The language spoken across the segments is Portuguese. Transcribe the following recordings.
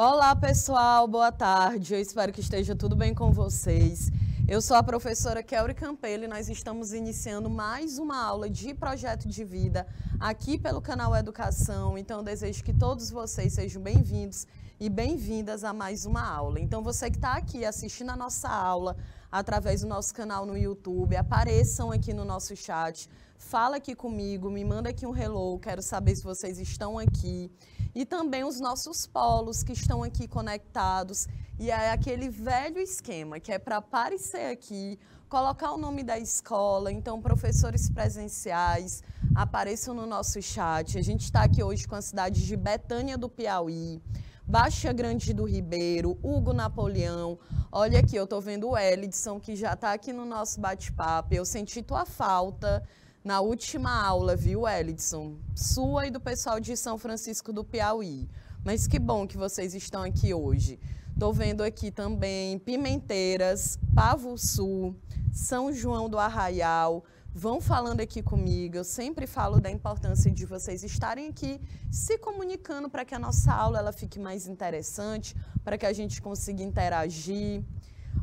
Olá, pessoal, boa tarde. Eu espero que esteja tudo bem com vocês. Eu sou a professora Kelly Campelo e nós estamos iniciando mais uma aula de projeto de vida aqui pelo canal Educação. Então, eu desejo que todos vocês sejam bem-vindos e bem-vindas a mais uma aula. Então, você que está aqui assistindo a nossa aula através do nosso canal no YouTube, apareçam aqui no nosso chat, fala aqui comigo, me manda aqui um hello, quero saber se vocês estão aqui. E também os nossos polos que estão aqui conectados. E é aquele velho esquema que é para aparecer aqui, colocar o nome da escola. Então, professores presenciais, apareçam no nosso chat. A gente está aqui hoje com a cidade de Betânia do Piauí, Baixa Grande do Ribeiro, Hugo Napoleão. Olha aqui, eu estou vendo o Elidson, que já está aqui no nosso bate-papo. Eu senti tua falta na última aula, viu, Elidson? Sua e do pessoal de São Francisco do Piauí. Mas que bom que vocês estão aqui hoje. Estou vendo aqui também Pimenteiras, Pavussu, São João do Arraial. Vão falando aqui comigo. Eu sempre falo da importância de vocês estarem aqui se comunicando para que a nossa aula ela fique mais interessante, para que a gente consiga interagir.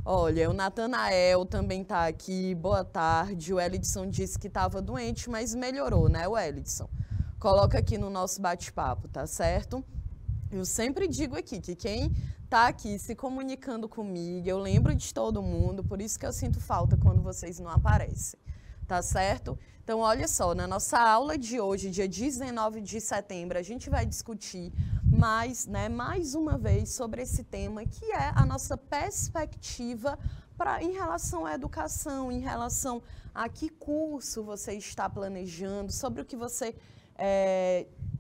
Olha, o Natanael também está aqui, boa tarde. O Elidson disse que estava doente, mas melhorou, né, o Elidson? Coloca aqui no nosso bate-papo, tá certo? Eu sempre digo aqui que quem está aqui se comunicando comigo, eu lembro de todo mundo, por isso que eu sinto falta quando vocês não aparecem, tá certo? Então, olha só, na nossa aula de hoje, dia 19 de setembro, a gente vai discutir mais uma vez sobre esse tema, que é a nossa perspectiva em relação à educação, em relação a que curso você está planejando, sobre o que você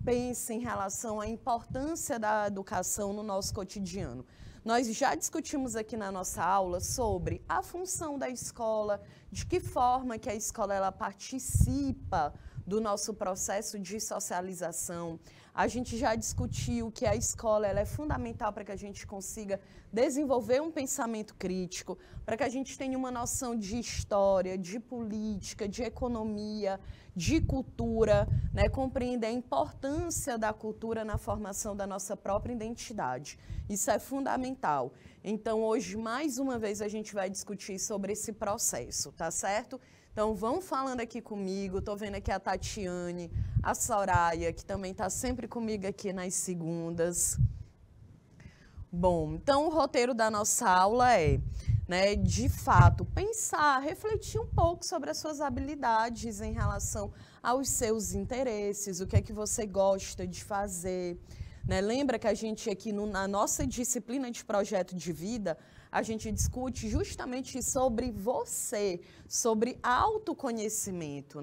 pensa em relação à importância da educação no nosso cotidiano. Nós já discutimos aqui na nossa aula sobre a função da escola, de que forma que a escola ela participa do nosso processo de socialização. A gente já discutiu que a escola ela é fundamental para que a gente consiga desenvolver um pensamento crítico, para que a gente tenha uma noção de história, de política, de economia, de cultura, né? Compreender a importância da cultura na formação da nossa própria identidade. Isso é fundamental. Então, hoje, mais uma vez, a gente vai discutir sobre esse processo, tá certo? Então, vão falando aqui comigo. Estou vendo aqui a Tatiane, a Soraya, que também está sempre comigo aqui nas segundas. Bom, então o roteiro da nossa aula é, de fato, pensar, refletir um pouco sobre as suas habilidades em relação aos seus interesses, o que é que você gosta de fazer. Lembra que a gente aqui na nossa disciplina de projeto de vida, a gente discute justamente sobre você, sobre autoconhecimento,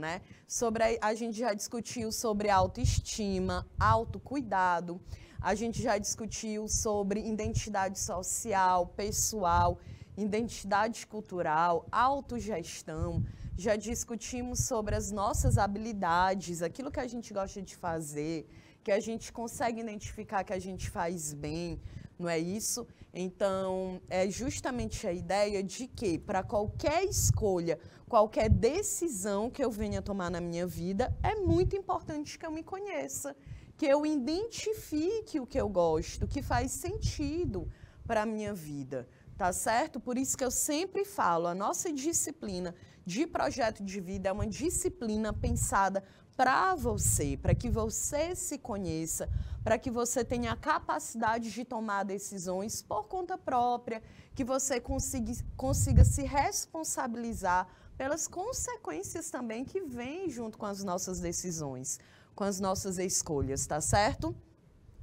a gente já discutiu sobre autoestima, autocuidado, a gente já discutiu sobre identidade social, pessoal, identidade cultural, autogestão, já discutimos sobre as nossas habilidades, aquilo que a gente gosta de fazer, que a gente consegue identificar que a gente faz bem, não é isso? Então, é justamente a ideia de que, para qualquer escolha, qualquer decisão que eu venha tomar na minha vida, é muito importante que eu me conheça, que eu identifique o que eu gosto, que faz sentido para a minha vida, tá certo? Por isso que eu sempre falo, a nossa disciplina de projeto de vida é uma disciplina pensada para você, para que você se conheça, para que você tenha a capacidade de tomar decisões por conta própria, que você consiga se responsabilizar pelas consequências também que vêm junto com as nossas decisões, com as nossas escolhas, tá certo?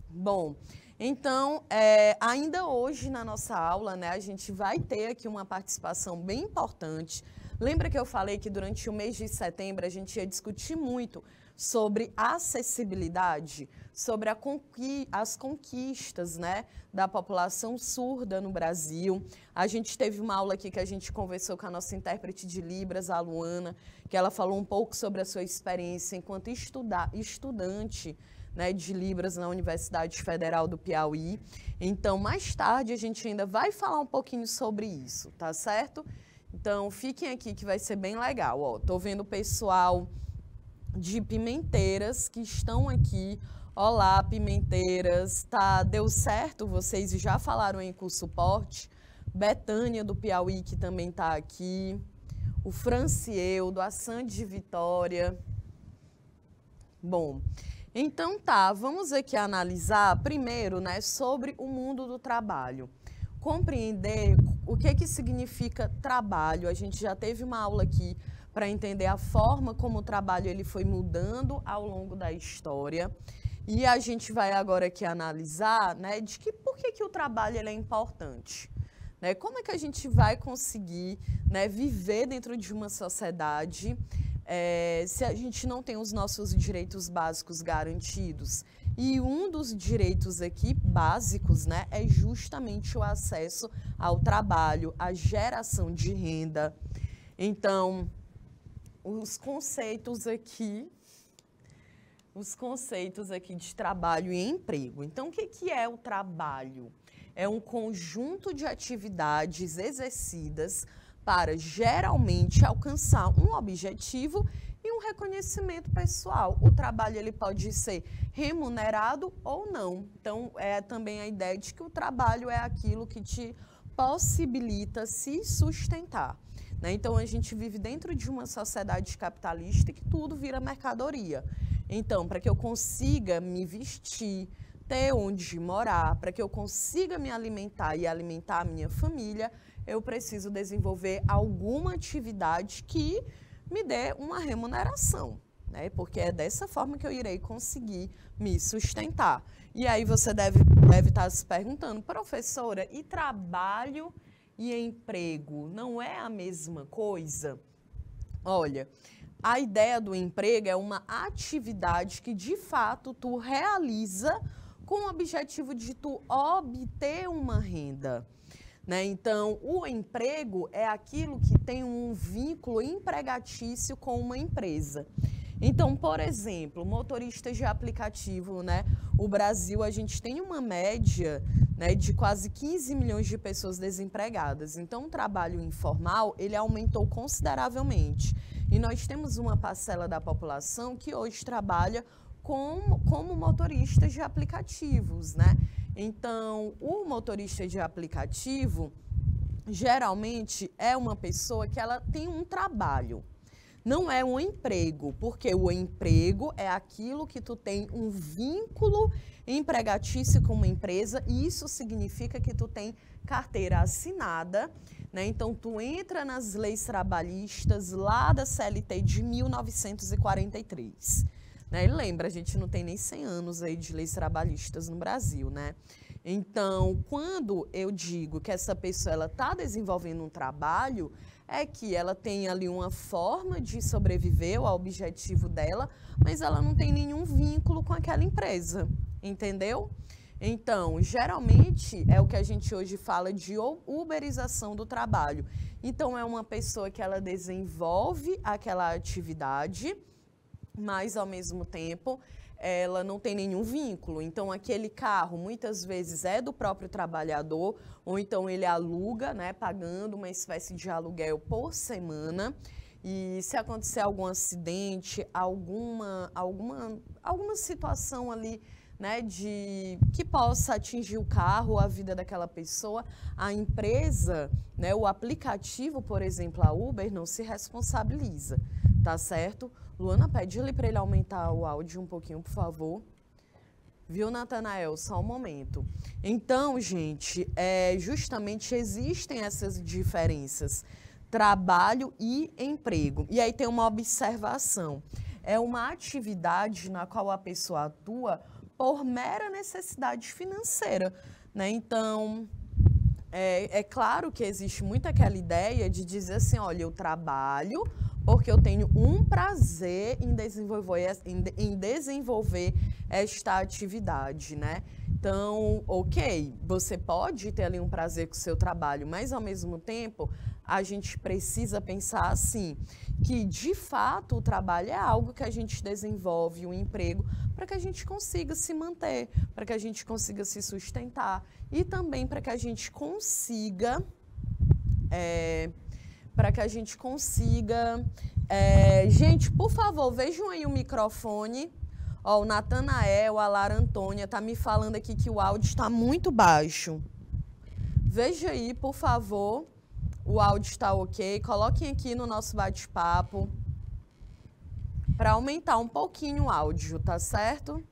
Bom, então, ainda hoje na nossa aula, a gente vai ter aqui uma participação bem importante. Lembra que eu falei que durante o mês de setembro a gente ia discutir muito sobre acessibilidade, sobre as conquistas da população surda no Brasil. A gente teve uma aula aqui que a gente conversou com a nossa intérprete de Libras, a Luana, que ela falou um pouco sobre a sua experiência enquanto estudante de Libras na Universidade Federal do Piauí. Então, mais tarde, a gente ainda vai falar um pouquinho sobre isso, tá certo? Então, fiquem aqui que vai ser bem legal. Estou vendo o pessoal de Pimenteiras que estão aqui. Olá, pimenteiras. Tá, deu certo? Vocês já falaram em curso suporte? Betânia do Piauí, que também está aqui. O Francieldo, a Sandy de Vitória. Bom, então tá, vamos aqui analisar primeiro, né, sobre o mundo do trabalho. Compreender o que significa trabalho. A gente já teve uma aula aqui para entender a forma como o trabalho ele foi mudando ao longo da história. E a gente vai agora aqui analisar, né, por que o trabalho ele é importante. Né? Como é que a gente vai conseguir, né, viver dentro de uma sociedade se a gente não tem os nossos direitos básicos garantidos? E um dos direitos aqui básicos, né, é justamente o acesso ao trabalho, a geração de renda. Então, os conceitos aqui de trabalho e emprego. Então, o que é o trabalho? É um conjunto de atividades exercidas para, geralmente, alcançar um objetivo e um reconhecimento pessoal. O trabalho ele pode ser remunerado ou não. Então, é também a ideia de que o trabalho é aquilo que te possibilita se sustentar. Né? Então, a gente vive dentro de uma sociedade capitalista que tudo vira mercadoria. Então, para que eu consiga me vestir, ter onde morar, para que eu consiga me alimentar e alimentar a minha família, eu preciso desenvolver alguma atividade que me dê uma remuneração, né? Porque é dessa forma que eu irei conseguir me sustentar. E aí você deve estar se perguntando, professora, e trabalho e emprego não é a mesma coisa? Olha, a ideia do emprego é uma atividade que, de fato, tu realiza com o objetivo de tu obter uma renda. Né? Então, o emprego é aquilo que tem um vínculo empregatício com uma empresa. Então, por exemplo, motoristas de aplicativo, né? O Brasil, a gente tem uma média, né, de quase 15 milhões de pessoas desempregadas. Então, o trabalho informal, ele aumentou consideravelmente. E nós temos uma parcela da população que hoje trabalha como motoristas de aplicativos, né? Então, o motorista de aplicativo, geralmente, é uma pessoa que ela tem um trabalho. Não é um emprego, porque o emprego é aquilo que tu tem um vínculo empregatício com uma empresa e isso significa que tu tem carteira assinada, né? Então, tu entra nas leis trabalhistas lá da CLT de 1943. Né? E lembra, a gente não tem nem 100 anos aí de leis trabalhistas no Brasil, né? Então, quando eu digo que essa pessoa está desenvolvendo um trabalho, é que ela tem ali uma forma de sobreviver ao objetivo dela, mas ela não tem nenhum vínculo com aquela empresa, entendeu? Então, geralmente, é o que a gente hoje fala de uberização do trabalho. Então, é uma pessoa que ela desenvolve aquela atividade, mas, ao mesmo tempo, ela não tem nenhum vínculo. Então, aquele carro, muitas vezes, é do próprio trabalhador, ou então ele aluga, né, pagando uma espécie de aluguel por semana. E se acontecer algum acidente, alguma situação ali, né, que possa atingir o carro, a vida daquela pessoa, a empresa, né, o aplicativo, por exemplo, a Uber, não se responsabiliza, tá certo? Luana, pede para ele aumentar o áudio um pouquinho, por favor. Viu, Natanael? Só um momento. Então, gente, justamente existem essas diferenças. Trabalho e emprego. E aí tem uma observação. É uma atividade na qual a pessoa atua por mera necessidade financeira, né? Então, é claro que existe muito aquela ideia de dizer assim, olha, eu trabalho porque eu tenho um prazer em desenvolver esta atividade, né? Então, ok, você pode ter ali um prazer com o seu trabalho, mas ao mesmo tempo, a gente precisa pensar assim, que de fato o trabalho é algo que a gente desenvolve, um emprego, para que a gente consiga se manter, para que a gente consiga se sustentar e também para que a gente consiga... gente, por favor, vejam aí o microfone. Ó, o Natanael, a Lara Antônia, tá me falando aqui que o áudio está muito baixo. Veja aí, por favor, o áudio está ok. Coloquem aqui no nosso bate-papo para aumentar um pouquinho o áudio, tá certo?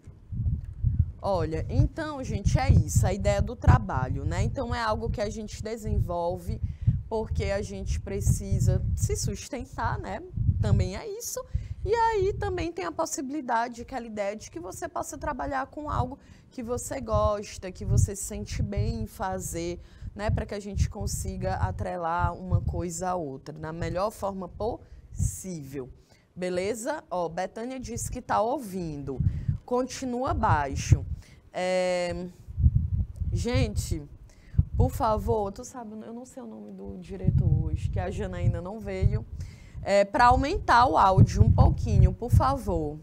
Olha, então, gente, é isso, a ideia do trabalho, né? Então, é algo que a gente desenvolve porque a gente precisa se sustentar, né? Também é isso. E aí também tem a possibilidade, aquela ideia de que você possa trabalhar com algo que você gosta, que você se sente bem em fazer, né? Para que a gente consiga atrelar uma coisa à outra, da melhor forma possível. Beleza? Ó, Betânia disse que está ouvindo. Continua baixo. Gente, por favor, tu sabe, eu não sei o nome do diretor hoje, que a Janaína não veio. Para aumentar o áudio um pouquinho, por favor.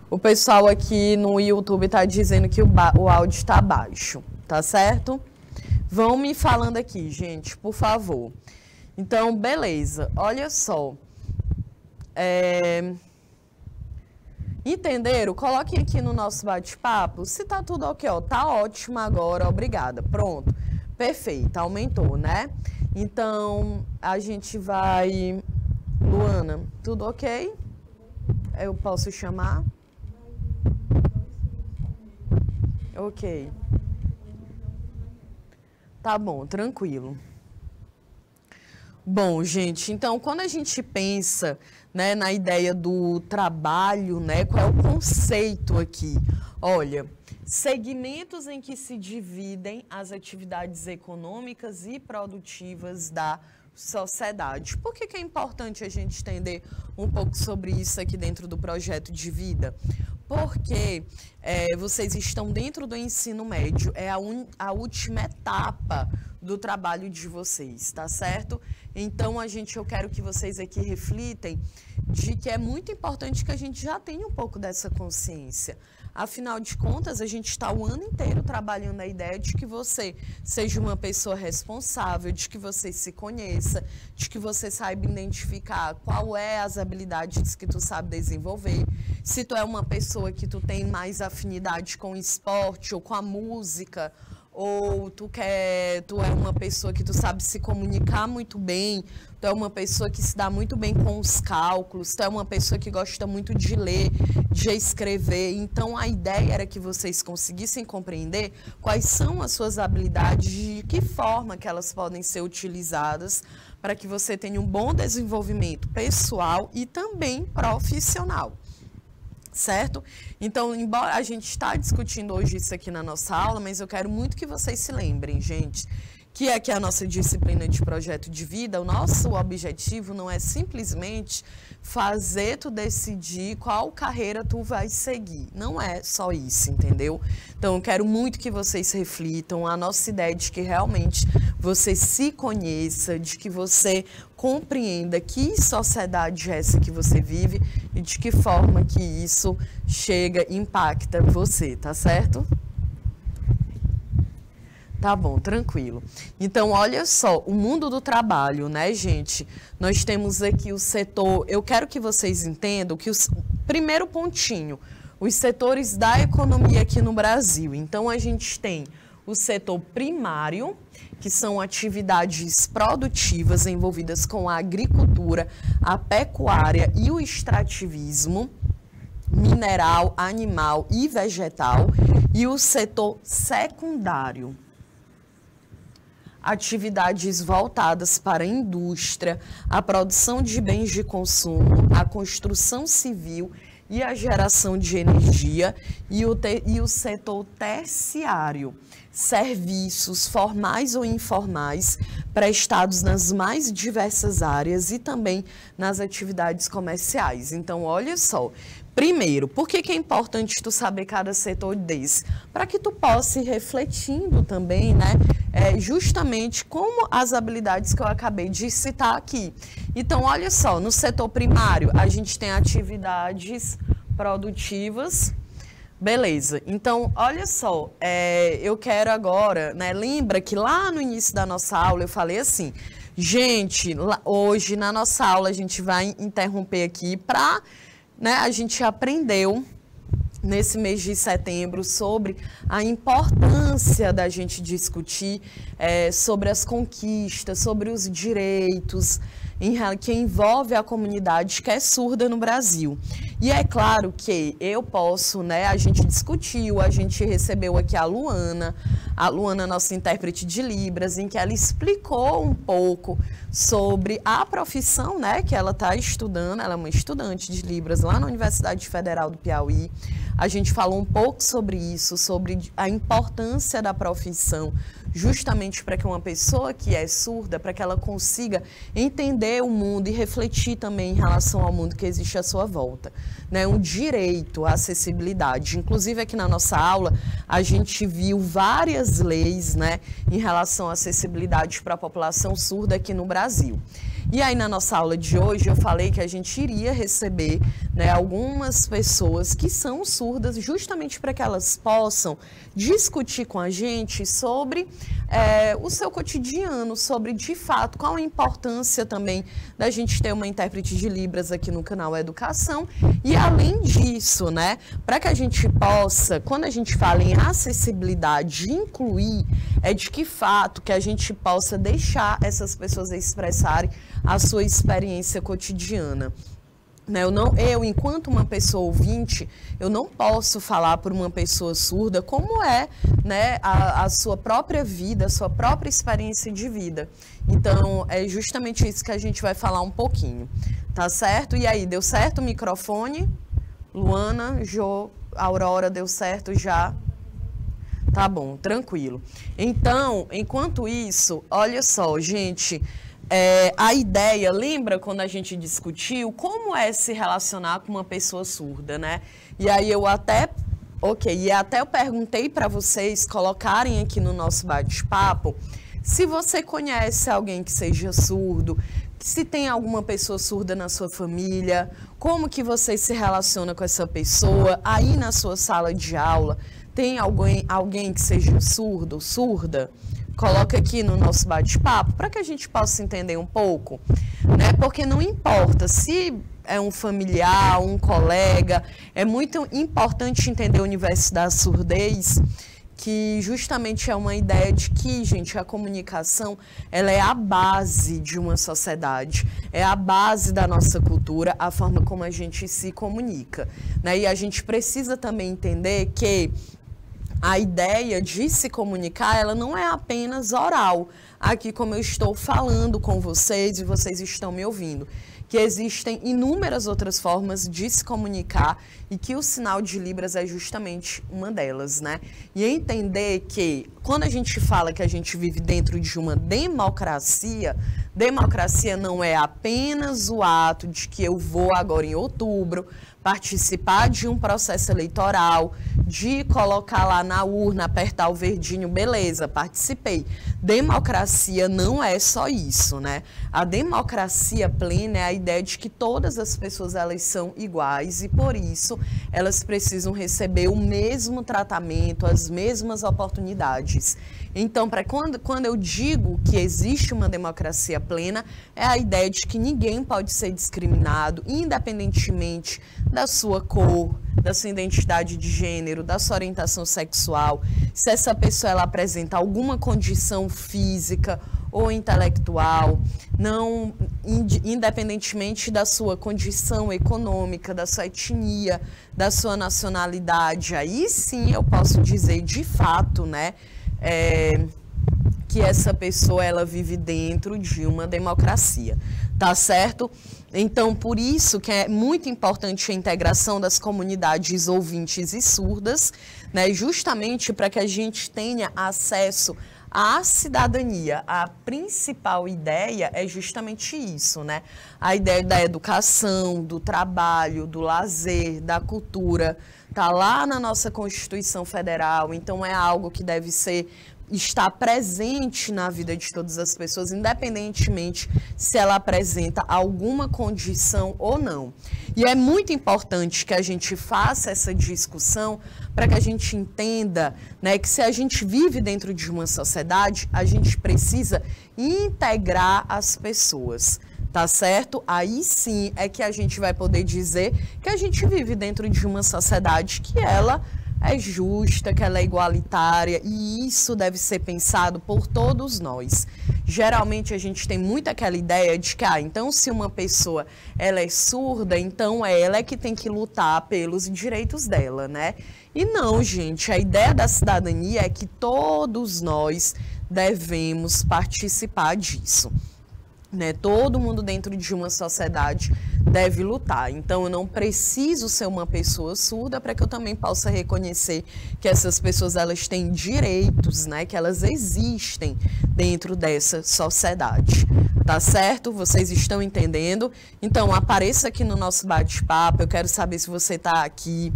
O pessoal aqui no YouTube está dizendo que o áudio está baixo, tá certo? Vão me falando aqui, gente, por favor. Então, beleza, olha só. Entenderam? Coloquem aqui no nosso bate-papo se tá tudo ok, ó. Tá ótimo agora, obrigada. Pronto, perfeito, aumentou, né? Então, a gente vai... Luana, tudo ok? Eu posso chamar? Ok. Tá bom, tranquilo. Bom, gente, então, quando a gente pensa, né, na ideia do trabalho, né, qual é o conceito aqui? Olha, segmentos em que se dividem as atividades econômicas e produtivas da sociedade. Por que é importante a gente entender um pouco sobre isso aqui dentro do projeto de vida? Porque vocês estão dentro do ensino médio, é a última etapa do trabalho de vocês, tá certo? Então, eu quero que vocês aqui reflitem de que é muito importante que a gente já tenha um pouco dessa consciência. Afinal de contas, a gente está o ano inteiro trabalhando a ideia de que você seja uma pessoa responsável, de que você se conheça, de que você saiba identificar qual é as habilidades que tu sabe desenvolver. Se tu é uma pessoa que tu tem mais afinidade com o esporte ou com a música, ou tu é uma pessoa que tu sabe se comunicar muito bem, tu é uma pessoa que se dá muito bem com os cálculos, tu é uma pessoa que gosta muito de ler, de escrever. Então, a ideia era que vocês conseguissem compreender quais são as suas habilidades, de que forma que elas podem ser utilizadas para que você tenha um bom desenvolvimento pessoal e também profissional. Certo? Então, embora a gente está discutindo hoje isso aqui na nossa aula, mas eu quero muito que vocês se lembrem, gente, que aqui a nossa disciplina de projeto de vida, o nosso objetivo não é simplesmente fazer tu decidir qual carreira tu vai seguir. Não é só isso, entendeu? Então, eu quero muito que vocês reflitam a nossa ideia de que realmente você se conheça, de que você compreenda que sociedade é essa que você vive e de que forma que isso chega e impacta você, tá certo? Tá bom, tranquilo. Então, olha só, o mundo do trabalho, né, gente? Nós temos aqui o setor... Eu quero que vocês entendam que primeiro pontinho, os setores da economia aqui no Brasil. Então, a gente tem o setor primário, que são atividades produtivas envolvidas com a agricultura, a pecuária e o extrativismo mineral, animal e vegetal, e o setor secundário, atividades voltadas para a indústria, a produção de bens de consumo, a construção civil e a geração de energia, e o setor terciário, serviços formais ou informais prestados nas mais diversas áreas e também nas atividades comerciais. Então, olha só. Primeiro, por que é importante tu saber cada setor desse? Para que tu possa ir refletindo também, né? Justamente como as habilidades que eu acabei de citar aqui. Então, olha só, no setor primário, a gente tem atividades produtivas. Beleza. Então, olha só, eu quero agora, né? Lembra que lá no início da nossa aula eu falei assim, gente, hoje na nossa aula a gente vai interromper aqui para... Né, a gente aprendeu nesse mês de setembro, sobre a importância da gente discutir sobre as conquistas, sobre os direitos que envolve a comunidade que é surda no Brasil. E é claro que eu posso, a gente discutiu, a gente recebeu aqui a Luana, nossa intérprete de Libras, em que ela explicou um pouco sobre a profissão, que ela está estudando. Ela é uma estudante de Libras lá na Universidade Federal do Piauí. A gente falou um pouco sobre isso, sobre a importância da profissão, justamente para que uma pessoa que é surda, para que ela consiga entender o mundo e refletir também em relação ao mundo que existe à sua volta. Um direito à acessibilidade. Inclusive, aqui na nossa aula, a gente viu várias leis, em relação à acessibilidade para a população surda aqui no Brasil. E aí, na nossa aula de hoje, eu falei que a gente iria receber algumas pessoas que são surdas, justamente para que elas possam discutir com a gente sobre o seu cotidiano, sobre, de fato, qual a importância também da gente ter uma intérprete de Libras aqui no canal Educação. E, além disso, para que a gente possa, quando a gente fala em acessibilidade, incluir, de que fato que a gente possa deixar essas pessoas expressarem a sua experiência cotidiana. Eu, enquanto uma pessoa ouvinte, eu não posso falar por uma pessoa surda como é a sua própria vida, a sua própria experiência de vida. Então, é justamente isso que a gente vai falar um pouquinho, tá certo? E aí, deu certo o microfone? Luana, Jô, Aurora, deu certo já? Tá bom, tranquilo. Então, enquanto isso, olha só, gente... a ideia, lembra quando a gente discutiu como é se relacionar com uma pessoa surda, E aí eu até eu perguntei para vocês colocarem aqui no nosso bate-papo se você conhece alguém que seja surdo, se tem alguma pessoa surda na sua família, como que você se relaciona com essa pessoa, aí na sua sala de aula, tem alguém que seja surdo ou surda? Coloca aqui no nosso bate-papo para que a gente possa entender um pouco, Porque não importa se é um familiar, um colega, é muito importante entender o universo da surdez, que justamente é uma ideia de que, gente, a comunicação, ela é a base de uma sociedade, é a base da nossa cultura, a forma como a gente se comunica, E a gente precisa também entender que a ideia de se comunicar, ela não é apenas oral, aqui como eu estou falando com vocês e vocês estão me ouvindo, que existem inúmeras outras formas de se comunicar e que o sinal de Libras é justamente uma delas, E entender que quando a gente fala que a gente vive dentro de uma democracia, democracia não é apenas o ato de que eu vou agora em outubro participar de um processo eleitoral, de colocar lá na urna, apertar o verdinho, beleza, participei. Democracia não é só isso, A democracia plena é a ideia de que todas as pessoas, elas são iguais e, por isso, elas precisam receber o mesmo tratamento, as mesmas oportunidades. Então, quando eu digo que existe uma democracia plena, é a ideia de que ninguém pode ser discriminado, independentemente da sua cor, da sua identidade de gênero, da sua orientação sexual, se essa pessoa ela apresenta alguma condição física ou intelectual, não, independentemente da sua condição econômica, da sua etnia, da sua nacionalidade, aí sim eu posso dizer de fato, que essa pessoa ela vive dentro de uma democracia, tá certo? Então, por isso que é muito importante a integração das comunidades ouvintes e surdas, justamente para que a gente tenha acesso à cidadania. A principal ideia é justamente isso, A ideia da educação, do trabalho, do lazer, da cultura, está lá na nossa Constituição Federal, então é algo que deve estar presente na vida de todas as pessoas, independentemente se ela apresenta alguma condição ou não. E é muito importante que a gente faça essa discussão para que a gente entenda, que se a gente vive dentro de uma sociedade, a gente precisa integrar as pessoas. tá certo? Aí sim é que a gente vai poder dizer que a gente vive dentro de uma sociedade que ela é justa, que ela é igualitária, e isso deve ser pensado por todos nós. Geralmente a gente tem muito aquela ideia de que, então se uma pessoa ela é surda, então ela é que tem que lutar pelos direitos dela, né? E não, gente, a ideia da cidadania é que todos nós devemos participar disso. Né? Todo mundo dentro de uma sociedade deve lutar. Então, eu não preciso ser uma pessoa surda para que eu também possa reconhecer que essas pessoas elas têm direitos, né? Que elas existem dentro dessa sociedade. Tá certo? Vocês estão entendendo? Então, apareça aqui no nosso bate-papo. Eu quero saber se você está aqui.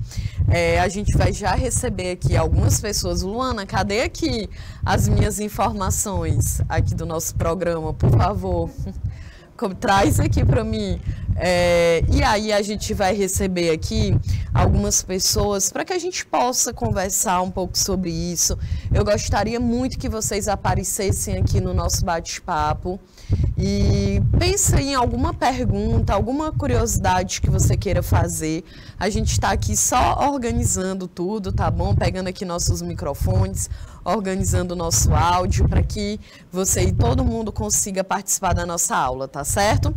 A gente vai já receber aqui algumas pessoas. Luana, cadê aqui as minhas informações aqui do nosso programa, por favor? Traz aqui para mim. E aí a gente vai receber aqui algumas pessoas para que a gente possa conversar um pouco sobre isso. Eu gostaria muito que vocês aparecessem aqui no nosso bate-papo e pensa em alguma pergunta, alguma curiosidade que você queira fazer. A gente está aqui só organizando tudo, tá bom? Pegando aqui nossos microfones, organizando o nosso áudio para que você e todo mundo consiga participar da nossa aula, tá certo?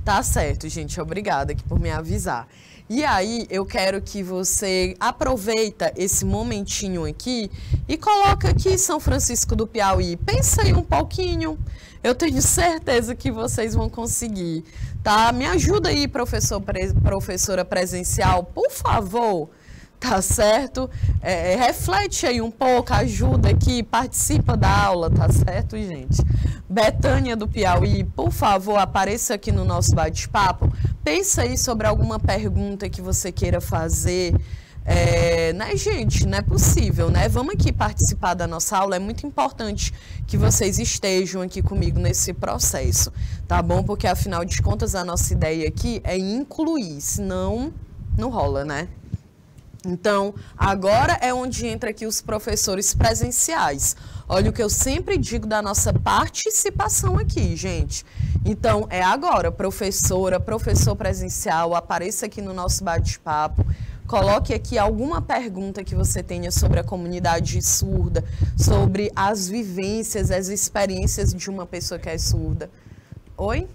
Tá certo, gente. Obrigada aqui por me avisar. E aí, eu quero que você aproveita esse momentinho aqui e coloca aqui São Francisco do Piauí. Pensa aí um pouquinho. Eu tenho certeza que vocês vão conseguir, tá? Me ajuda aí, professora presencial, por favor. Tá certo? Reflete aí um pouco, ajuda aqui, participa da aula, tá certo, gente? Betânia do Piauí, por favor, apareça aqui no nosso bate-papo. Pensa aí sobre alguma pergunta que você queira fazer. Né, gente? Não é possível, né? Vamos aqui participar da nossa aula. É muito importante que vocês estejam aqui comigo nesse processo, tá bom? Porque, afinal de contas, a nossa ideia aqui é incluir, senão não rola, né? Então, agora é onde entra aqui os professores presenciais. Olha o que eu sempre digo da nossa participação aqui, gente. Então, é agora, professora, professor presencial, apareça aqui no nosso bate-papo. Coloque aqui alguma pergunta que você tenha sobre a comunidade surda, sobre as vivências, as experiências de uma pessoa que é surda. Oi?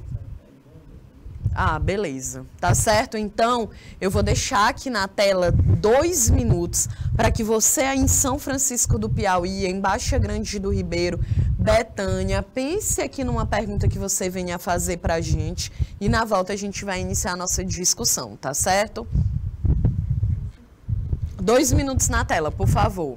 Beleza. Tá certo? Então, eu vou deixar aqui na tela 2 minutos para que você aí em São Francisco do Piauí, em Baixa Grande do Ribeiro, Betânia, pense aqui numa pergunta que você venha fazer para a gente e na volta a gente vai iniciar a nossa discussão, tá certo? 2 minutos na tela, por favor.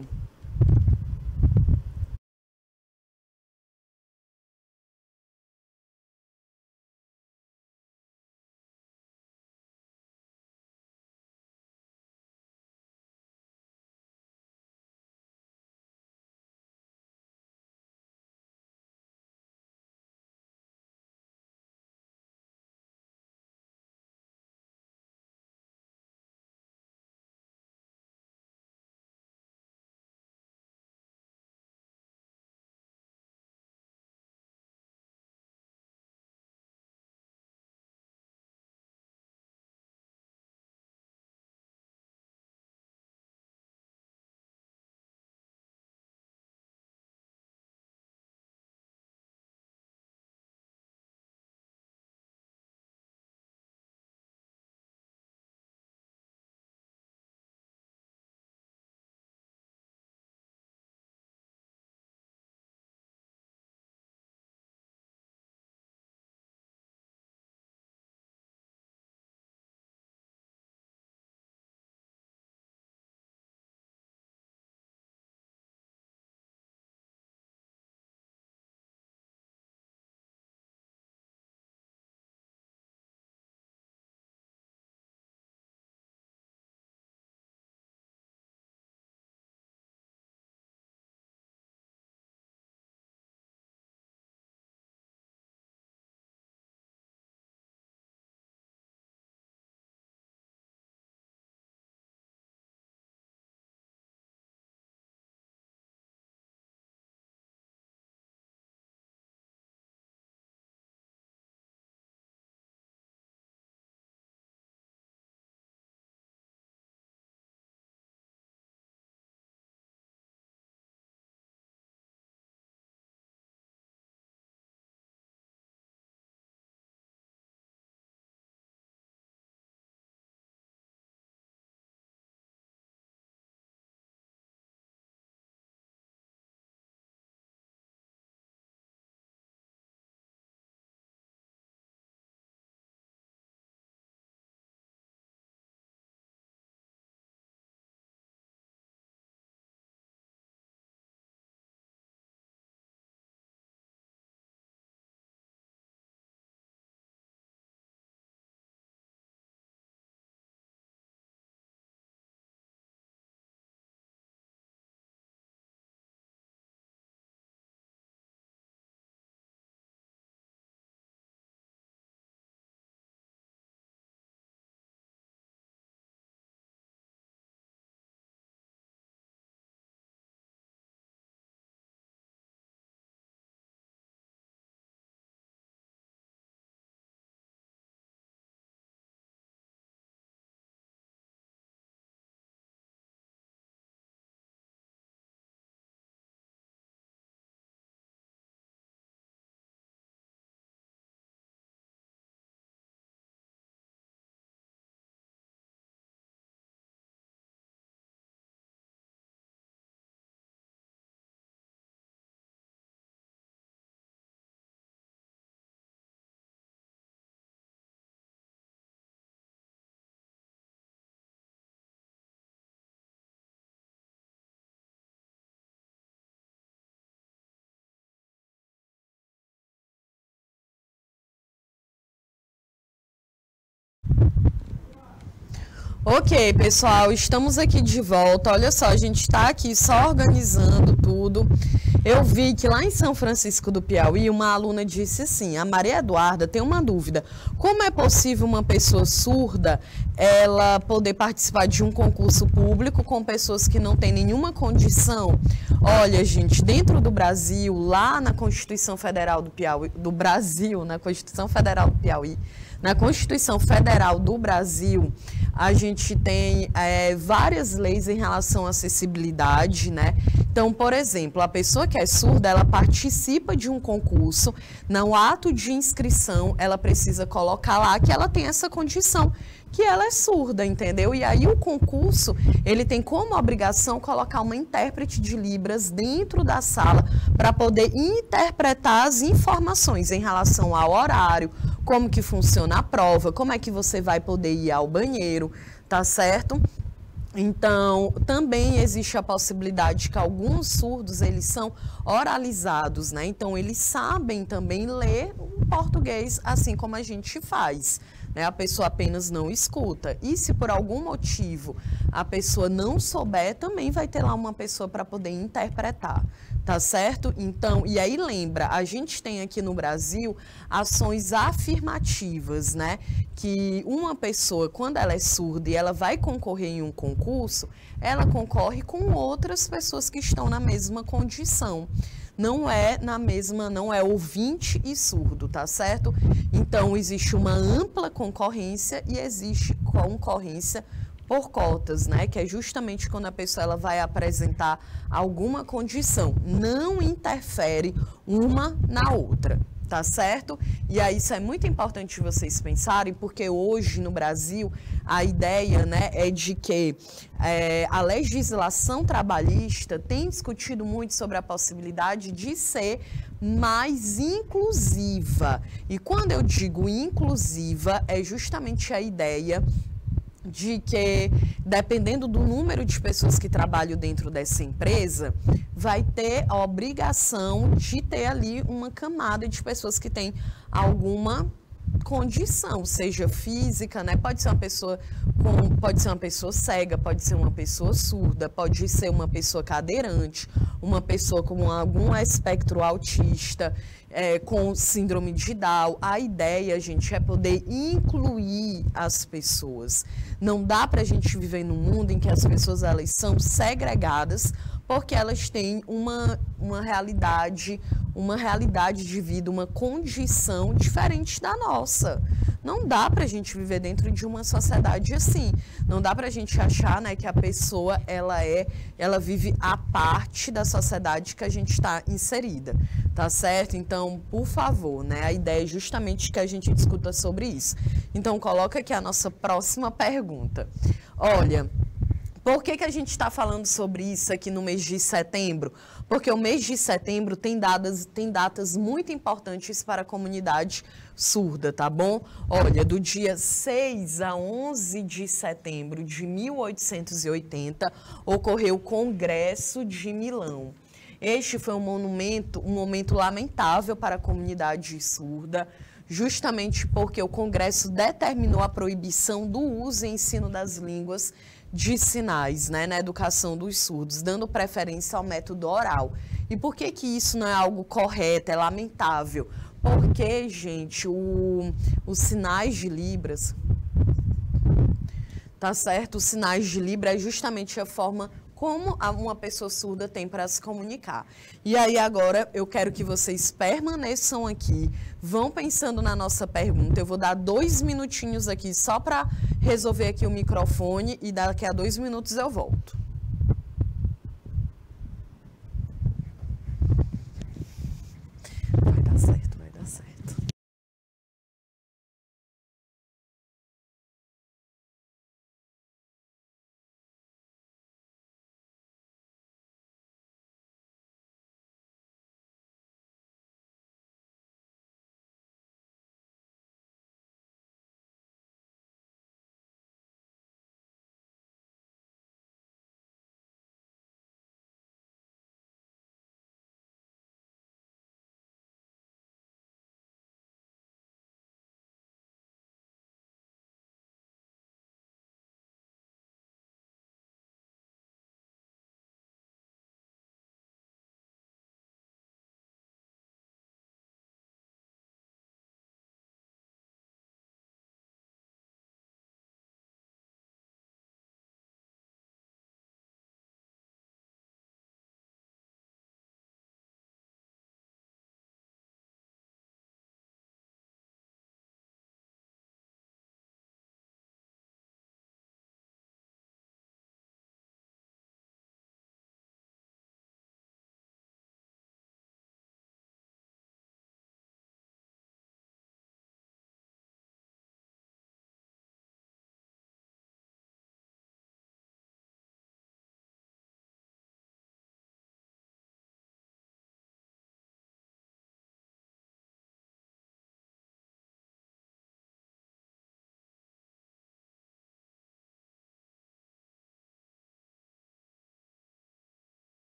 Ok, pessoal, estamos aqui de volta. Olha só, a gente está aqui só organizando tudo. Eu vi que lá em São Francisco do Piauí, uma aluna disse assim: a Maria Eduarda tem uma dúvida. Como é possível uma pessoa surda ela poder participar de um concurso público com pessoas que não têm nenhuma condição? Olha, gente, dentro do Brasil, lá na Constituição Federal do Piauí, do Brasil, na Constituição Federal do Piauí, na Constituição Federal do Brasil, a gente tem várias leis em relação à acessibilidade, né? Então, por exemplo, a pessoa que é surda, ela participa de um concurso, no ato de inscrição, ela precisa colocar lá que ela tem essa condição, que ela é surda, entendeu? E aí o concurso, ele tem como obrigação colocar uma intérprete de Libras dentro da sala para poder interpretar as informações em relação ao horário, como que funciona a prova, como é que você vai poder ir ao banheiro, tá certo? Então, também existe a possibilidade que alguns surdos, eles são oralizados, né? Então, eles sabem também ler o português, assim como a gente faz, né? A pessoa apenas não escuta. E se por algum motivo a pessoa não souber, também vai ter lá uma pessoa para poder interpretar. Tá certo? Então, e aí lembra, a gente tem aqui no Brasil ações afirmativas, né? Que uma pessoa, quando ela é surda e ela vai concorrer em um concurso, ela concorre com outras pessoas que estão na mesma condição. Não é ouvinte e surdo, tá certo? Então, existe uma ampla concorrência e existe concorrência por cotas, né? Que é justamente quando a pessoa ela vai apresentar alguma condição. Não interfere uma na outra, tá certo? E aí isso é muito importante vocês pensarem, porque hoje no Brasil a ideia, né, é de que a legislação trabalhista tem discutido muito sobre a possibilidade de ser mais inclusiva. E quando eu digo inclusiva, é justamente a ideia de que, dependendo do número de pessoas que trabalham dentro dessa empresa, vai ter a obrigação de ter ali uma camada de pessoas que têm alguma condição, seja física, né? Pode ser uma pessoa cega, pode ser uma pessoa surda, pode ser uma pessoa cadeirante, uma pessoa com algum espectro autista, com síndrome de Down. A ideia, gente, é poder incluir as pessoas. Não dá para a gente viver num mundo em que as pessoas elas são segregadas porque elas têm uma realidade de vida, uma condição diferente da nossa. Não dá para a gente viver dentro de uma sociedade assim. Não dá para a gente achar, né, que a pessoa ela vive à parte da sociedade que a gente está inserida, tá certo? Então, por favor, né, a ideia é justamente que a gente discuta sobre isso. Então, coloca aqui a nossa próxima pergunta. Olha, por que a gente está falando sobre isso aqui no mês de setembro? Porque o mês de setembro tem datas muito importantes para a comunidade surda, tá bom? Olha, do dia 6 a 11 de setembro de 1880, ocorreu o Congresso de Milão. Este foi um momento lamentável para a comunidade surda, justamente porque o Congresso determinou a proibição do uso e ensino das línguas de sinais, né, na educação dos surdos, dando preferência ao método oral. E por que isso não é algo correto, é lamentável? Porque, gente, os sinais de Libras, tá certo? Os sinais de Libra é justamente a forma como uma pessoa surda tem para se comunicar. E aí agora eu quero que vocês permaneçam aqui, vão pensando na nossa pergunta. Eu vou dar 2 minutinhos aqui só para resolver aqui o microfone e daqui a 2 minutos eu volto. Vai dar certo.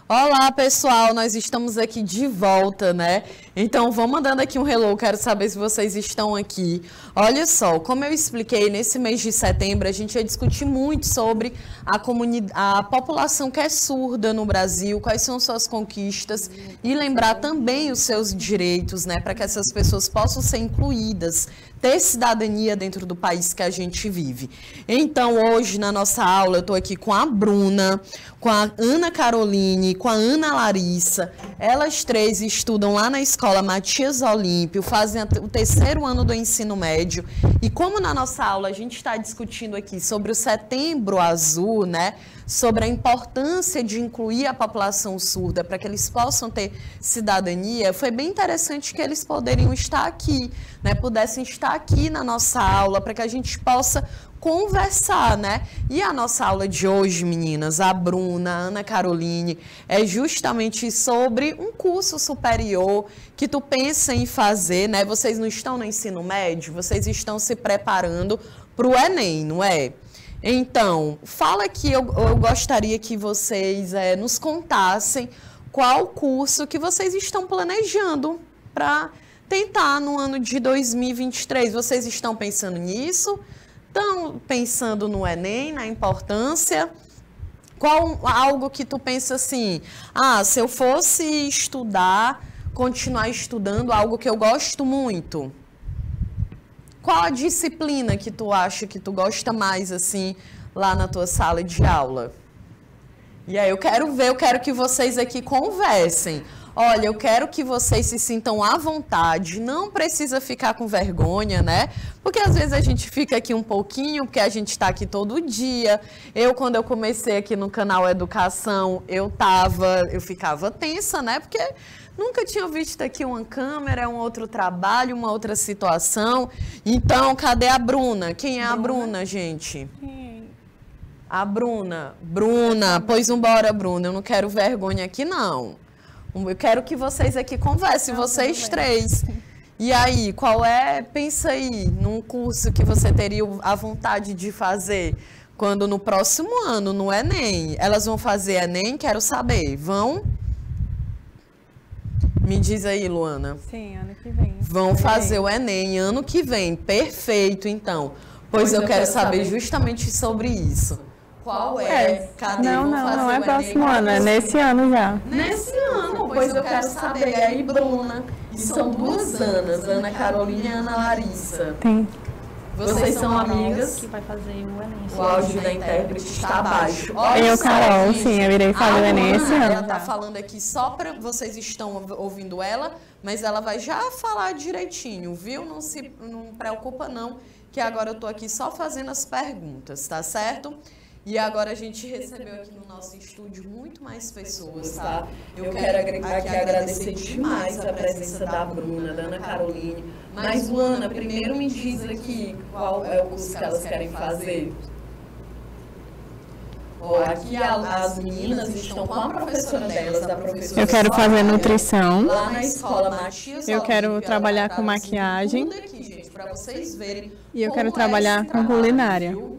Olá, pessoal, nós estamos aqui de volta, né? Então, vão mandando aqui um hello, quero saber se vocês estão aqui. Olha só, como eu expliquei, nesse mês de setembro, a gente vai discutir muito sobre a população que é surda no Brasil, quais são suas conquistas e lembrar também os seus direitos, né? Para que essas pessoas possam ser incluídas, ter cidadania dentro do país que a gente vive. Então, hoje, na nossa aula, eu estou aqui com a Bruna, com a Ana Caroline, com a Ana Larissa. Elas três estudam lá na Escola Matias Olímpio, fazem o terceiro ano do ensino médio. E como na nossa aula a gente está discutindo aqui sobre o Setembro Azul, né? Sobre a importância de incluir a população surda para que eles possam ter cidadania, foi bem interessante que eles poderiam estar aqui, né? Pudessem estar aqui na nossa aula para que a gente possa conversar, né? E a nossa aula de hoje, meninas, a Bruna, a Ana Caroline, é justamente sobre um curso superior que tu pensa em fazer, né? Vocês não estão no ensino médio, vocês estão se preparando para o Enem, não é? Então, fala que eu gostaria que vocês nos contassem qual curso que vocês estão planejando para tentar no ano de 2023. Vocês estão pensando nisso? Estão pensando no Enem, na importância? Qual algo que tu pensa assim, se eu fosse estudar, continuar estudando, algo que eu gosto muito? Qual a disciplina que tu acha que tu gosta mais, assim, lá na tua sala de aula? E aí eu quero que vocês aqui conversem. Olha, eu quero que vocês se sintam à vontade, não precisa ficar com vergonha, né? Porque às vezes a gente fica aqui um pouquinho, porque a gente está aqui todo dia. Quando eu comecei aqui no canal Educação, eu ficava tensa, né? Porque nunca tinha visto aqui uma câmera, um outro trabalho, uma outra situação. Então, cadê a Bruna? Quem é a Bruna, gente? A Bruna. Bruna, pois vambora, Bruna. Eu não quero vergonha aqui, não. Eu quero que vocês aqui conversem, vocês três. E aí, pensa aí, num curso que você teria a vontade de fazer quando no próximo ano, no Enem. Elas vão fazer Enem? Quero saber. Vão? Me diz aí, Luana. Sim, ano que vem. Vão fazer o Enem ano que vem. Perfeito, então. Pois eu quero saber justamente sobre isso. Qual é? Cadê? Não é próximo ano, é nesse ano já. Nesse ano, pois eu quero saber. E aí, Bruna? E são duas Anas, Ana Caroline e Ana Larissa. Tem. Vocês são amigas? Que vai fazer o Enem. O áudio da intérprete está abaixo. Eu, Carol, sim, eu irei fazer o Enem esse ano. Ela está falando aqui só para vocês estão ouvindo ela, mas ela vai já falar direitinho, viu? Não preocupa não, que agora eu estou aqui só fazendo as perguntas, tá certo? E agora a gente recebeu aqui no nosso estúdio muito mais pessoas, tá? Eu quero aqui agradecer demais a presença da Bruna, da Ana Caroline. Mas, Luana, primeiro me diz aqui qual é o curso que elas querem fazer. Aqui as meninas estão com a professora delas, a professora... Eu quero fazer nutrição. Lá na escola Matias. Eu quero trabalhar com maquiagem. Tudo aqui, gente, para vocês verem. E eu quero trabalhar com culinária. Viu?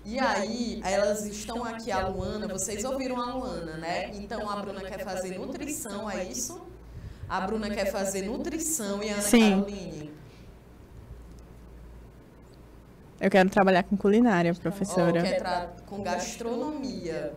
E aí, elas estão aqui, a Luana, vocês ouviram a Luana, né? Então, a Bruna quer fazer nutrição, é isso? A Bruna quer fazer nutrição e a Ana Caroline? Eu quero trabalhar com culinária, professora. Com gastronomia.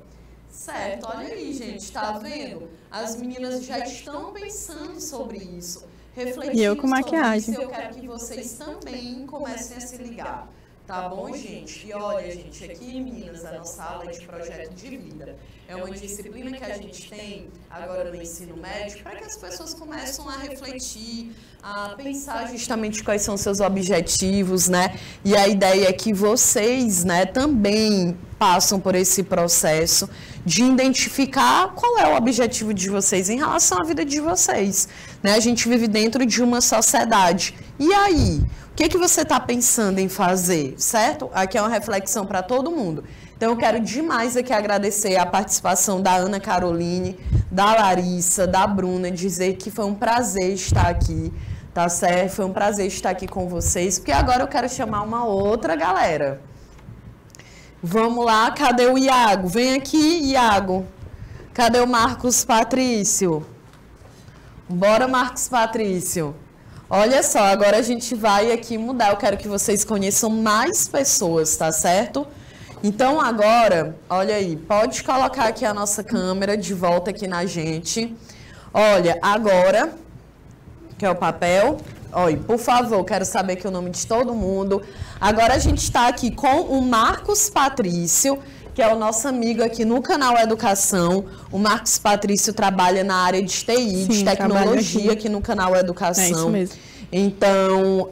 Certo, olha aí, gente, tá vendo? As meninas já estão pensando sobre isso, refletindo e eu com maquiagem. Sobre isso. Eu quero que vocês também comecem a se ligar. Tá bom, gente? E olha, gente, aqui, meninas, a nossa aula é de projeto de vida. É uma disciplina que a gente tem agora no ensino médio para que as pessoas comecem a refletir, a pensar justamente quais são seus objetivos, né? E a ideia é que vocês, né, também passam por esse processo de identificar qual é o objetivo de vocês em relação à vida de vocês, né? A gente vive dentro de uma sociedade. E aí? O que você está pensando em fazer, certo? Aqui é uma reflexão para todo mundo. Então, eu quero demais aqui agradecer a participação da Ana Caroline, da Larissa, da Bruna, dizer que foi um prazer estar aqui, tá certo? Foi um prazer estar aqui com vocês, porque agora eu quero chamar uma outra galera. Vamos lá, cadê o Iago? Vem aqui, Iago. Cadê o Marcos Patrício? Bora, Marcos Patrício. Olha só, agora a gente vai aqui mudar. Eu quero que vocês conheçam mais pessoas, tá certo? Então agora, olha aí, pode colocar aqui a nossa câmera de volta aqui na gente. Olha, agora, que é o papel. Olha, por favor, quero saber aqui o nome de todo mundo. Agora a gente está aqui com o Marcos Patrício, que é o nosso amigo aqui no canal Educação. O Marcos Patrício trabalha na área de TI, de tecnologia aqui no canal Educação. É isso mesmo. Então,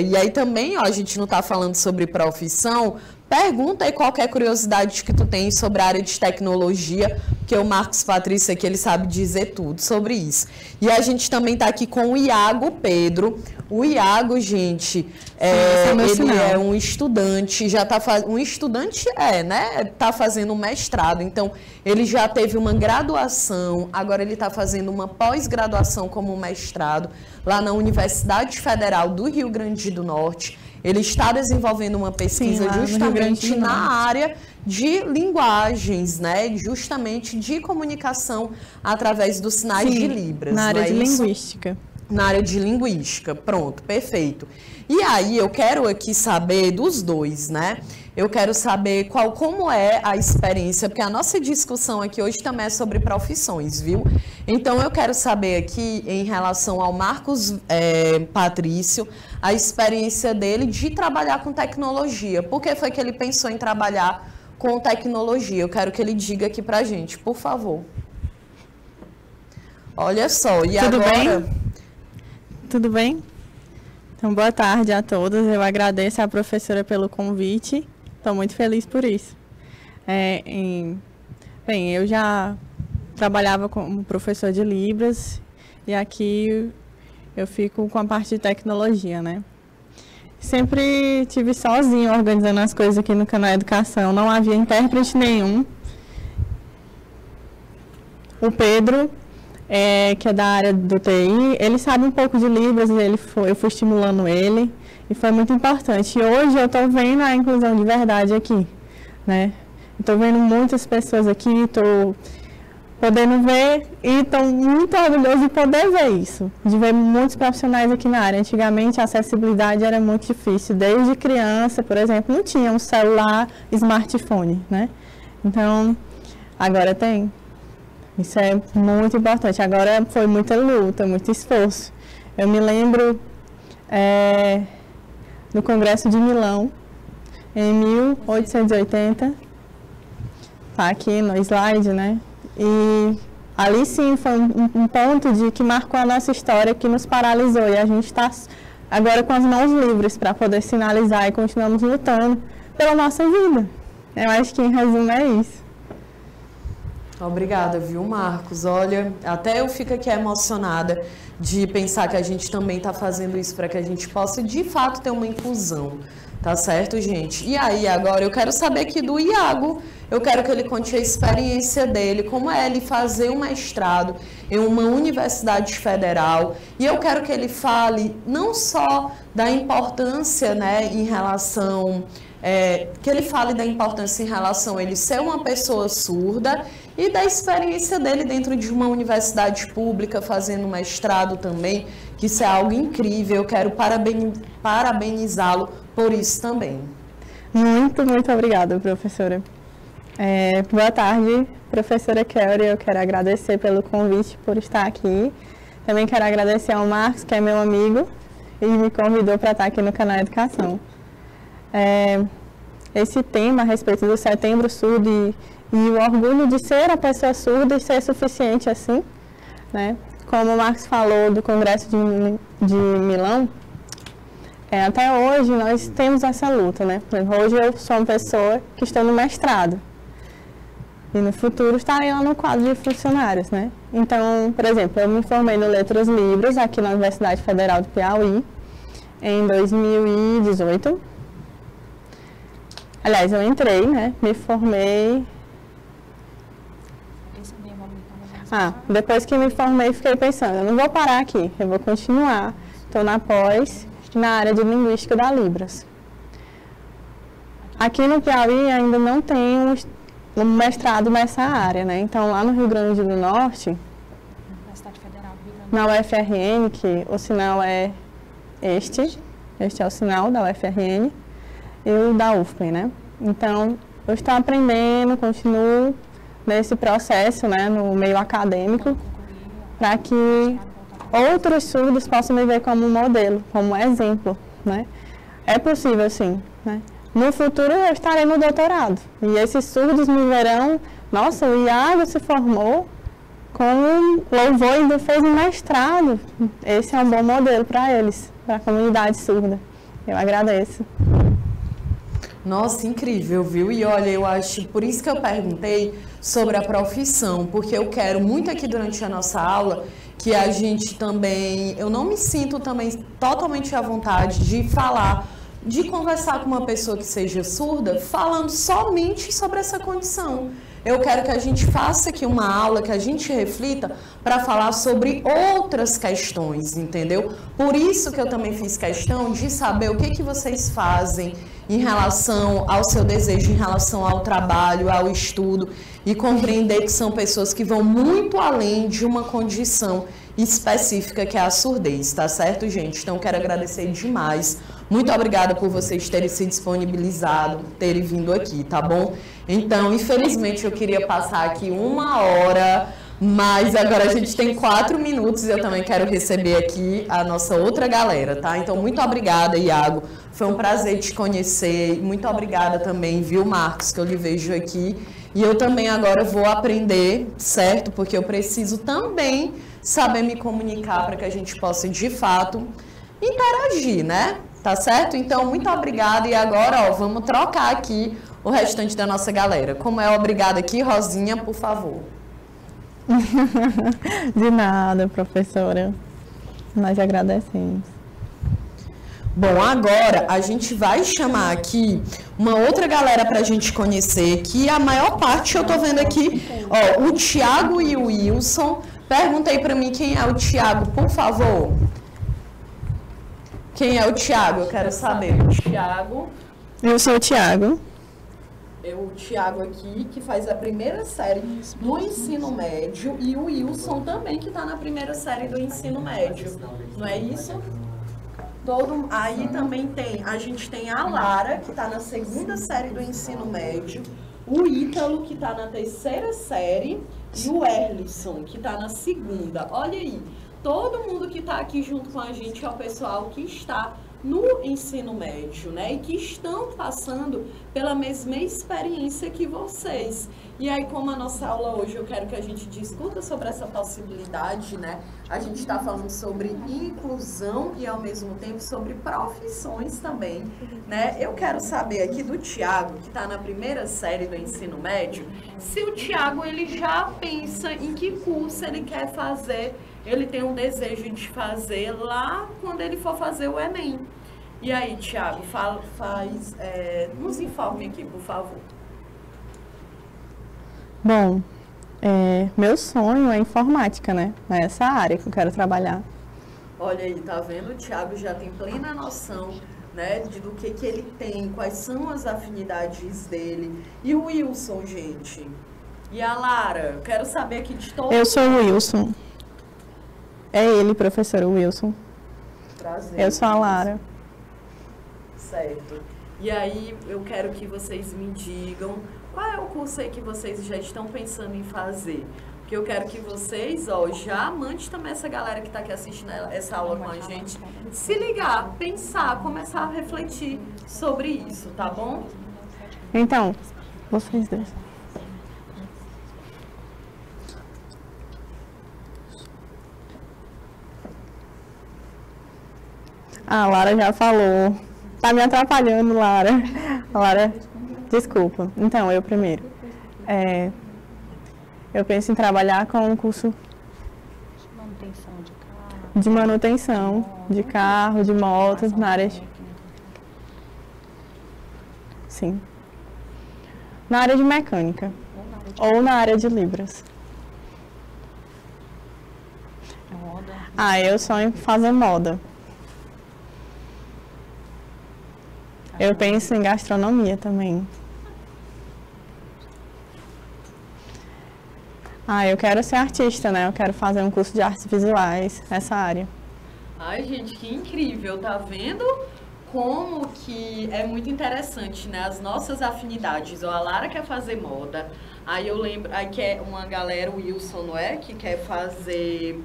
e aí também, ó, a gente não está falando sobre profissão. Pergunta aí qualquer curiosidade que tu tem sobre a área de tecnologia, porque o Marcos Patrício aqui, ele sabe dizer tudo sobre isso. E a gente também está aqui com o Iago Pedro. O Iago, gente, ele é um estudante, já está fazendo... Um estudante né? Está fazendo um mestrado, então ele já teve uma graduação, agora ele está fazendo uma pós-graduação como mestrado lá na Universidade Federal do Rio Grande do Norte. Ele está desenvolvendo uma pesquisa justamente na área de linguagens, né? Justamente de comunicação através dos sinais de Libras. Na área de linguística. Na área de linguística, pronto, perfeito. E aí eu quero aqui saber dos dois, né? Eu quero saber como é a experiência, porque a nossa discussão aqui hoje também é sobre profissões, viu? Então eu quero saber aqui, em relação ao Marcos Patrício, a experiência dele de trabalhar com tecnologia. Por que foi que ele pensou em trabalhar com tecnologia? Eu quero que ele diga aqui pra gente, por favor. Olha só, e Tudo agora... bem? Tudo bem? Então, boa tarde a todos. Eu agradeço à professora pelo convite. Estou muito feliz por isso. Bem, eu já trabalhava como professor de Libras e aqui eu fico com a parte de tecnologia, né? Sempre tive sozinho organizando as coisas aqui no canal Educação. Não havia intérprete nenhum. O Pedro... que é da área do TI, ele sabe um pouco de Libras, eu fui estimulando ele, e foi muito importante. E hoje eu estou vendo a inclusão de verdade aqui, né? Estou vendo muitas pessoas aqui, estou podendo ver, e estou muito orgulhoso de poder ver isso, de ver muitos profissionais aqui na área. Antigamente a acessibilidade era muito difícil, desde criança, por exemplo, não tinha um celular, smartphone, né? Então, agora tem. Isso é muito importante. Agora foi muita luta, muito esforço. Eu me lembro do Congresso de Milão, em 1880. Está aqui no slide, né? E ali sim foi um ponto que marcou a nossa história, que nos paralisou. E a gente está agora com as mãos livres para poder sinalizar e continuamos lutando pela nossa vida. Eu acho que em resumo é isso. Obrigada, viu, Marcos? Olha, até eu fico aqui emocionada de pensar que a gente também está fazendo isso para que a gente possa, de fato, ter uma inclusão, tá certo, gente? E aí, agora, eu quero saber aqui do Iago, eu quero que ele conte a experiência dele, como é ele fazer um mestrado em uma universidade federal, e eu quero que ele fale não só da importância, né, em relação... que ele fale da importância em relação a ele ser uma pessoa surda e da experiência dele dentro de uma universidade pública, fazendo mestrado também, que isso é algo incrível. Eu quero parabenizá-lo por isso também. Muito, muito obrigada, professora. Boa tarde, professora Kelly. Eu quero agradecer pelo convite, por estar aqui. Também quero agradecer ao Marcos, que é meu amigo, e me convidou para estar aqui no canal Educação. Esse tema a respeito do Setembro Surdo e o orgulho de ser a pessoa surda e ser suficiente assim, né? Como o Marcos falou do Congresso de Milão, até hoje nós temos essa luta, né? Hoje eu sou uma pessoa que estou no mestrado e no futuro estarei lá no quadro de funcionários, né? Então, por exemplo, eu me formei no Letras Libras aqui na Universidade Federal do Piauí em 2018. Aliás, eu entrei, né? Me formei. Depois que me formei, fiquei pensando, eu não vou parar aqui, eu vou continuar. Estou na pós, na área de linguística da Libras. Aqui no Piauí ainda não tem um mestrado nessa área, né? Então, lá no Rio Grande do Norte, na UFRN, que o sinal é este é o sinal da UFRN e o da UFPEN, né? Então, eu estou aprendendo, continuo nesse processo, né, no meio acadêmico, para que outros surdos possam me ver como modelo, como exemplo, né? É possível, sim, né? No futuro eu estarei no doutorado e esses surdos me verão, nossa, o Iago se formou com louvor e ainda fez um mestrado. Esse é um bom modelo para eles, para a comunidade surda. Eu agradeço. Nossa, incrível, viu? E olha, eu acho, por isso que eu perguntei sobre a profissão, porque eu quero muito aqui durante a nossa aula que a gente também, eu não me sinto também totalmente à vontade de falar, de conversar com uma pessoa que seja surda, falando somente sobre essa condição. Eu quero que a gente faça aqui uma aula, que a gente reflita para falar sobre outras questões, entendeu? Por isso que eu também fiz questão de saber o que vocês fazem em relação ao seu desejo, em relação ao trabalho, ao estudo, e compreender que são pessoas que vão muito além de uma condição específica que é a surdez, tá certo, gente? Então, quero agradecer demais. Muito obrigada por vocês terem se disponibilizado, terem vindo aqui, tá bom? Então, infelizmente, eu queria passar aqui 1 hora, mas agora a gente tem 4 minutos e eu também quero receber aqui a nossa outra galera, tá? Então, muito obrigada, Iago. Foi um prazer te conhecer. Muito obrigada também, viu, Marcos, que eu lhe vejo aqui. E eu também agora vou aprender, certo? Porque eu preciso também saber me comunicar para que a gente possa, de fato, interagir, né? Tá certo? Então, muito obrigada. E agora, ó, vamos trocar aqui o restante da nossa galera. Como é obrigada aqui, Rosinha, por favor. De nada, professora. Nós agradecemos. Bom, agora a gente vai chamar aqui uma outra galera para a gente conhecer, que a maior parte eu tô vendo aqui, ó, o Tiago e o Wilson. Perguntei para mim quem é o Tiago, por favor. Quem é o Tiago? Eu quero saber. O Tiago. Eu sou o Tiago. O Tiago aqui, que faz a primeira série do ensino médio, e o Wilson também, que está na primeira série do ensino médio. Não é isso? Aí também a gente tem a Lara, que está na segunda série do ensino médio, o Ítalo, que está na terceira série, e o Erlisson, que está na segunda. Olha aí, todo mundo que está aqui junto com a gente é o pessoal que está no ensino médio, né? E que estão passando pela mesma experiência que vocês. E aí, como a nossa aula hoje, eu quero que a gente discuta sobre essa possibilidade, né? A gente está falando sobre inclusão e, ao mesmo tempo, sobre profissões também, né? Eu quero saber aqui do Tiago, que está na primeira série do ensino médio, se o Tiago, ele já pensa em que curso ele quer fazer. Ele tem um desejo de fazer lá quando ele for fazer o Enem. E aí, Tiago, nos informe aqui, por favor. Bom, meu sonho é informática, né? É essa área que eu quero trabalhar. Olha aí, tá vendo? O Tiago já tem plena noção, né, do que ele tem, quais são as afinidades dele. E o Wilson, gente? E a Lara? Eu quero saber aqui de todos. Eu sou o Wilson. É ele, professor Wilson. Prazer. Eu sou a Lara. Certo. E aí, eu quero que vocês me digam qual é o curso aí que vocês já estão pensando em fazer. Porque eu quero que vocês, ó, já mande também essa galera que está aqui assistindo essa aula com a gente, se ligar, pensar, começar a refletir sobre isso, tá bom? Então, vocês dois. A Lara já falou. Tá me atrapalhando, Lara. Lara, desculpa. Então, eu primeiro. Eu penso em trabalhar com um curso de manutenção de carro, de motos, na área de... Sim. Na área de mecânica. Ou na área de Libras. Eu sonho em fazer moda. Eu penso em gastronomia também. Eu quero ser artista, né? Eu quero fazer um curso de artes visuais, essa área. Ai, gente, que incrível, tá vendo? Como que é muito interessante, né? As nossas afinidades. Ó, a Lara quer fazer moda, aí eu lembro, aí quer uma galera, o Wilson, não é? Que quer fazer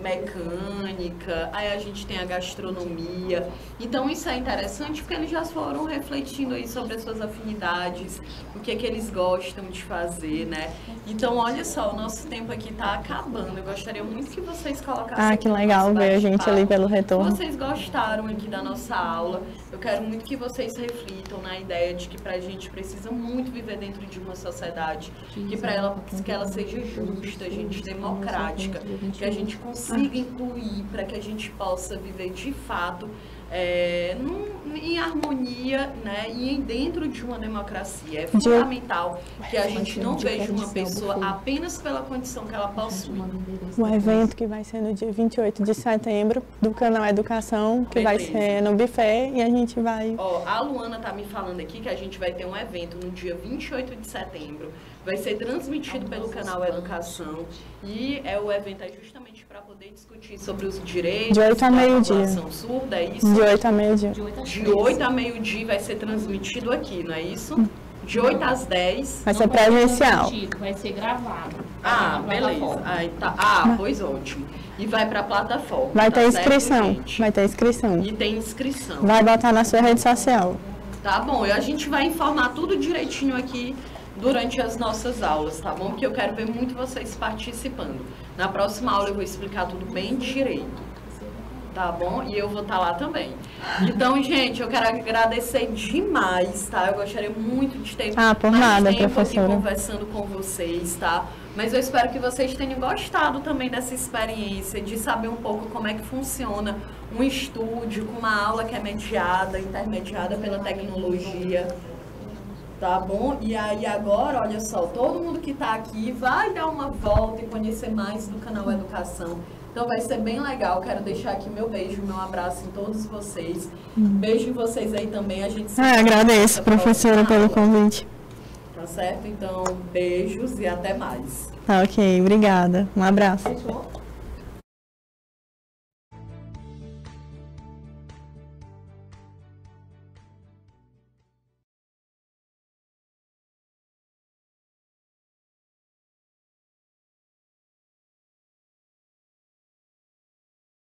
mecânica, aí a gente tem a gastronomia. Então isso é interessante porque eles já foram refletindo aí sobre as suas afinidades, o que é que eles gostam de fazer, né? Então olha só, o nosso tempo aqui tá acabando. Eu gostaria muito que vocês colocassem. Que legal ver a gente ali pelo retorno. Se vocês gostaram aqui da nossa aula, eu quero muito que vocês reflitam na ideia de que a gente precisa muito viver dentro de uma sociedade que ela seja justa, gente, democrática, que a gente consiga incluir, para que a gente possa viver de fato em harmonia, né, e dentro de uma democracia. É fundamental que a gente não veja uma pessoa apenas pela condição que ela possui. O evento que vai ser no dia 28 de setembro, do canal Educação, que vai ser no buffet, e a gente vai... Ó, a Luana tá me falando aqui que a gente vai ter um evento no dia 28 de setembro. Vai ser transmitido pelo canal Educação, e o evento é justamente para poder discutir sobre os direitos da população surda, é isso? De 8 a meio-dia. De 8 a meio-dia vai ser transmitido aqui, não é isso? De 8 às 10. Vai ser presencial. Vai ser gravado. Beleza. Aí tá. Pois ótimo. E vai para a plataforma. Vai ter inscrição. Vai ter inscrição. E tem inscrição. Vai botar na sua rede social. Tá bom. E a gente vai informar tudo direitinho aqui durante as nossas aulas, tá bom? Porque eu quero ver muito vocês participando. Na próxima aula eu vou explicar tudo bem direito. Tá bom? E eu vou estar lá também. Então, gente, eu quero agradecer demais, tá? Eu gostaria muito de ter por nada, tempo professora, aqui conversando com vocês, tá? Mas eu espero que vocês tenham gostado também dessa experiência, de saber um pouco como é que funciona um estúdio com uma aula que é intermediada pela tecnologia. Tá bom? E aí agora, olha só, todo mundo que tá aqui vai dar uma volta e conhecer mais do canal Educação. Então vai ser bem legal. Quero deixar aqui meu beijo, meu abraço em todos vocês. Beijo em vocês aí também. A gente agradeço, professora, pelo convite. Tá certo? Então, beijos e até mais. Ok, obrigada. Um abraço.